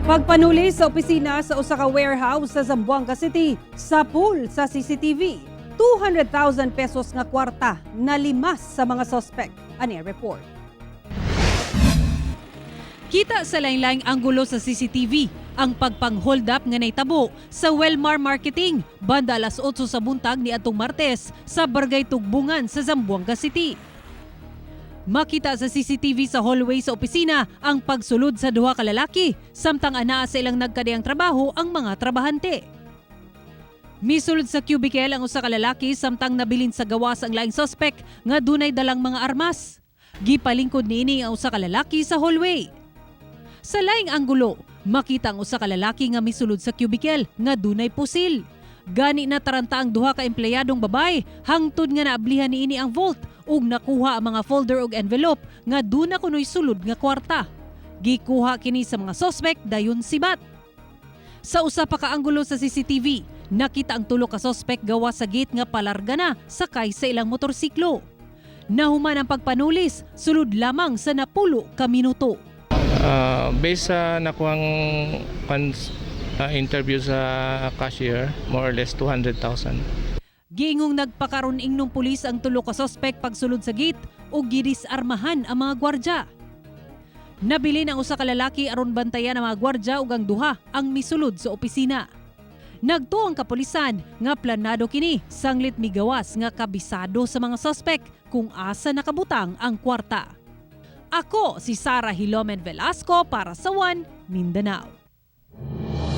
Pagpanuli sa opisina sa usa ka warehouse sa Zamboanga City, sa pool sa CCTV, 200,000 pesos nga kwarta nalimas sa mga suspect. Ani report. Kita sa lain-laing anggulo sa CCTV ang pagpang-hold up nga naitabo sa Wellmar Marketing banda alas 8 sa buntag ni atong Martes sa Barangay Tugbungan sa Zamboanga City. Makita sa CCTV sa hallway sa opisina ang pagsulod sa duha ka lalaki samtang anaa sa ilang nagkadiyang trabaho ang mga trabahante. Misulod sa cubicle ang usa ka lalaki samtang nabilin sa gawas ang laing suspect nga dunay dalang mga armas. Gipalingkod niini ang usa ka lalaki sa hallway. Sa laing anggulo, makita ang usa ka lalaki nga misulod sa cubicle nga dunay pusil. Gani na taranta ang duha ka empleyadong babay hangtod nga naablihan niini ang vault ug nakuha ang mga folder ug envelope nga duna kunoy sulod nga kwarta. Gikuha kini sa mga suspect dayon sibat. Sa usa pa ka anggulo sa CCTV, nakita ang tulo ka suspect gawa sa gate nga palarga na sakay sa ilang motorsiklo. Nahuman ang pagpanulis, sulod lamang sa napulo ka minuto. Based sa nakuhang interview sa cashier, more or less 200,000. Giingong nagpakaron ingnong pulis ang tulo ka suspect pagsulod sa gate ug gidisarmahan ang mga gwardya. Nabilin ang usa ka lalaki aron bantayan ang mga gwardya ug ang duha ang misulod sa opisina. Nagtuo ang kapulisan nga planado kini sanglit migawas nga kabisado sa mga suspect kung asa nakabutang ang kwarta. Ako si Sarah Hilomen Velasco para sa One Mindanao.